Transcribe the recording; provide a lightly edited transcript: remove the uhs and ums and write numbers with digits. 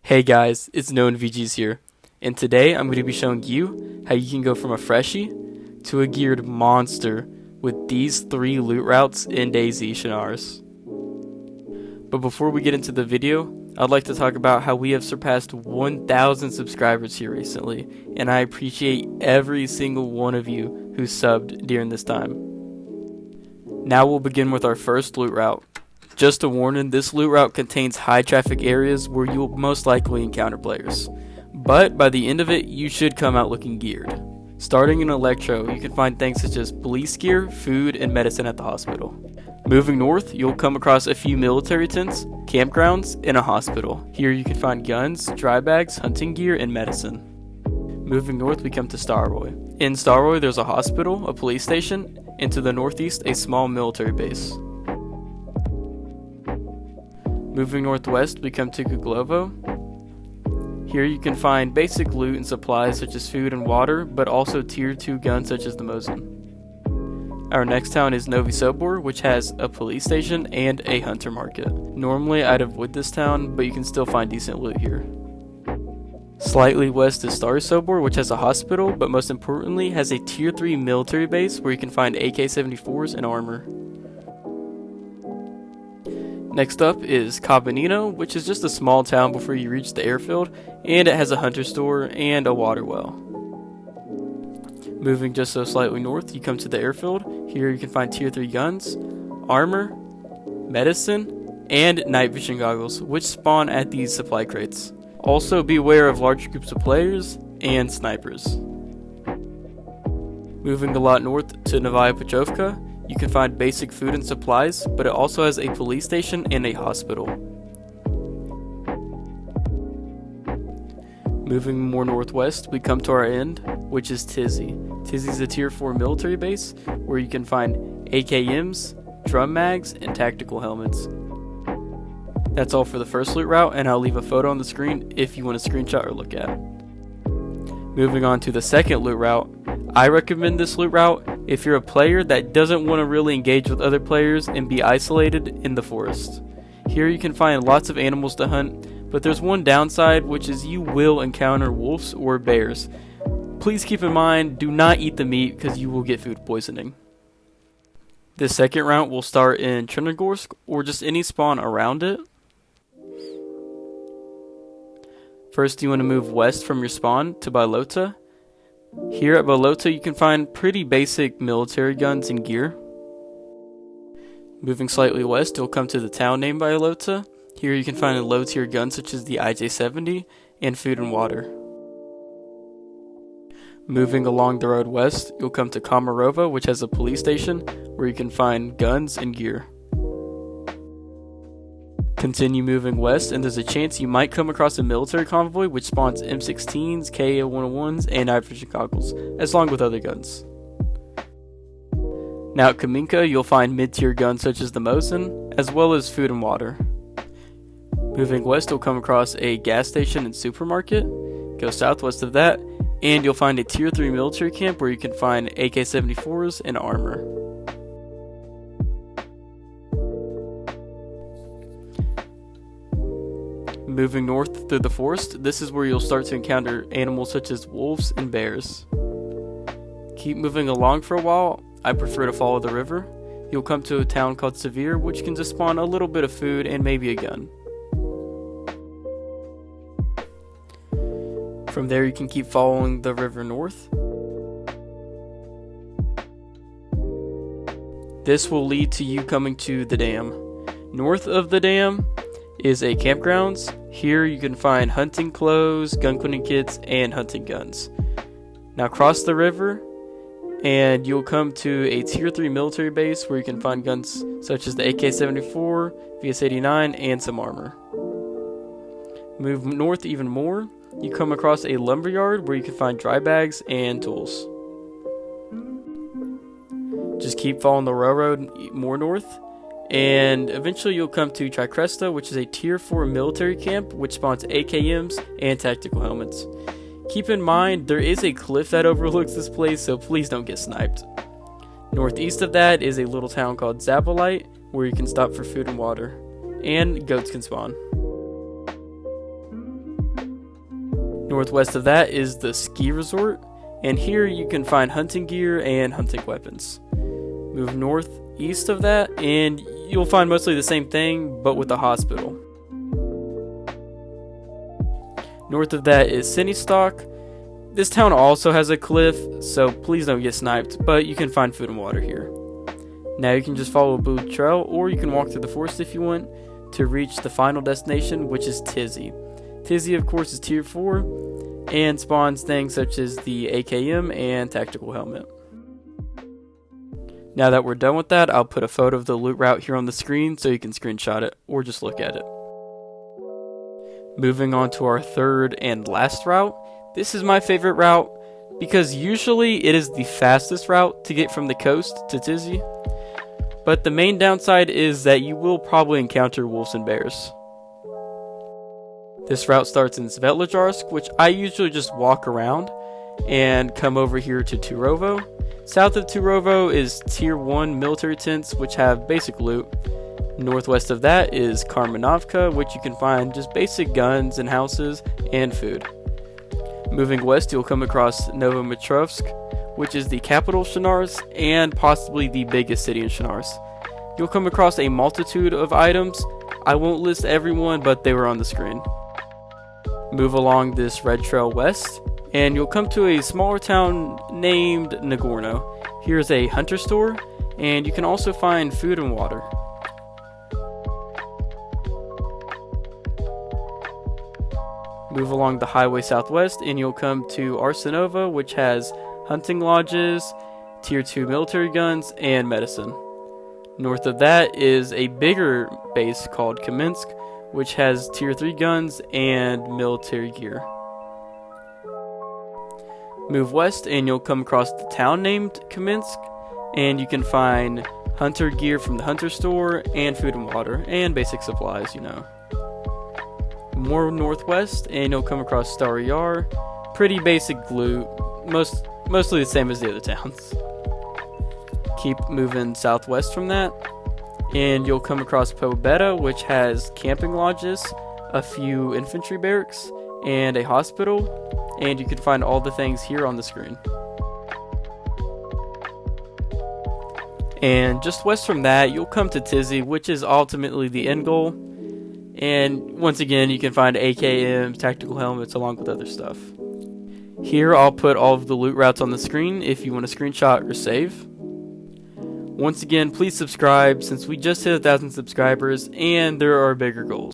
Hey guys, it's Known VGs here, and today I'm going to be showing you how you can go from a freshie to a geared monster with these 3 loot routes in DayZ Chernarus. But before we get into the video, I'd like to talk about how we have surpassed 1,000 subscribers here recently, and I appreciate every single one of you who subbed during this time. Now we'll begin with our first loot route. Just a warning, this loot route contains high traffic areas where you will most likely encounter players. But by the end of it, you should come out looking geared. Starting in Electro, you can find things such as police gear, food, and medicine at the hospital. Moving north, you'll come across a few military tents, campgrounds, and a hospital. Here you can find guns, dry bags, hunting gear, and medicine. Moving north, we come to Starroy. In Starroy, there's a hospital, a police station, and to the northeast, a small military base. Moving northwest, we come to Guglovo. Here you can find basic loot and supplies such as food and water, but also tier 2 guns such as the Mosin. Our next town is Novi Sobor, which has a police station and a hunter market. Normally I'd avoid this town, but you can still find decent loot here. Slightly west is Stary Sobor, which has a hospital, but most importantly has a tier 3 military base where you can find AK-74s and armor. Next up is Cabanino, which is just a small town before you reach the airfield, and it has a hunter store and a water well. Moving just so slightly north, you come to the airfield. Here you can find tier 3 guns, armor, medicine, and night vision goggles, which spawn at these supply crates. Also beware of large groups of players and snipers. Moving a lot north to Novaya Petrovka, you can find basic food and supplies, but it also has a police station and a hospital. Moving more northwest, we come to our end, which is Tizzy. Tizzy is a tier 4 military base where you can find AKMs, drum mags, and tactical helmets. That's all for the first loot route, and I'll leave a photo on the screen if you want to screenshot or look at. Moving on to the second loot route, I recommend this loot route if you're a player that doesn't want to really engage with other players and be isolated in the forest. Here you can find lots of animals to hunt, but there's one downside, which is you will encounter wolves or bears. Please keep in mind, do not eat the meat because you will get food poisoning. The second route will start in Chernarus or just any spawn around it. First, you want to move west from your spawn to Balota. Here at Balota, you can find pretty basic military guns and gear. Moving slightly west, you'll come to the town named Balota. Here you can find a low tier gun such as the IJ-70 and food and water. Moving along the road west, you'll come to Komarova, which has a police station where you can find guns and gear. Continue moving west, and there's a chance you might come across a military convoy which spawns M16s, KA-101s, and night vision goggles, along with other guns. Now at Kaminka, you'll find mid-tier guns such as the Mosin, as well as food and water. Moving west, you'll come across a gas station and supermarket. Go southwest of that, and you'll find a tier 3 military camp where you can find AK-74s and armor. Moving north through the forest, this is where you'll start to encounter animals such as wolves and bears. Keep moving along for a while. I prefer to follow the river. You'll come to a town called Severe, which can just spawn a little bit of food and maybe a gun. From there you can keep following the river north. This will lead to you coming to the dam. North of the dam is a campgrounds. Here you can find hunting clothes, gun cleaning kits, and hunting guns. Now cross the river and you'll come to a tier 3 military base where you can find guns such as the AK-74, VS-89, and some armor. Move north even more, you come across a lumberyard where you can find dry bags and tools. Just keep following the railroad more north, and eventually you'll come to Tricresta, which is a tier 4 military camp which spawns AKMs and tactical helmets. Keep in mind there is a cliff that overlooks this place, so please don't get sniped. Northeast of that is a little town called Zabalite where you can stop for food and water, and goats can spawn. Northwest of that is the ski resort, and here you can find hunting gear and hunting weapons. Move northeast of that and you'll find mostly the same thing, but with a hospital. North of that is Cinestock. This town also has a cliff, so please don't get sniped, but you can find food and water here. Now you can just follow a blue trail, or you can walk through the forest if you want, to reach the final destination, which is DayZ. DayZ, of course, is tier 4, and spawns things such as the AKM and tactical helmet. Now that we're done with that, I'll put a photo of the loot route here on the screen so you can screenshot it, or just look at it. Moving on to our third and last route. This is my favorite route, because usually it is the fastest route to get from the coast to DayZ. But the main downside is that you will probably encounter wolves and bears. This route starts in Svetlojarsk, which I usually just walk around and come over here to Turovo. South of Turovo is tier 1 military tents, which have basic loot. Northwest of that is Karmanovka, which you can find just basic guns and houses and food. Moving west, you'll come across Novometrovsk, which is the capital of Chernarus and possibly the biggest city in Chernarus. You'll come across a multitude of items. I won't list everyone, but they were on the screen. Move along this red trail west, and you'll come to a smaller town named Nagorno. Here's a hunter store, and you can also find food and water. Move along the highway southwest, and you'll come to Arsenova, which has hunting lodges, tier 2 military guns, and medicine. North of that is a bigger base called Kaminsk, which has tier 3 guns and military gear. Move west and you'll come across the town named Kaminsk, and you can find hunter gear from the hunter store and food and water and basic supplies, More northwest and you'll come across Starry Yar. Pretty basic loot, mostly the same as the other towns. Keep moving southwest from that and you'll come across Pobeda, which has camping lodges, a few infantry barracks, and a hospital. And you can find all the things here on the screen. And just west from that, you'll come to DayZ, which is ultimately the end goal. And once again, you can find AKMs, tactical helmets, along with other stuff. Here, I'll put all of the loot routes on the screen if you want to screenshot or save. Once again, please subscribe since we just hit 1,000 subscribers and there are bigger goals.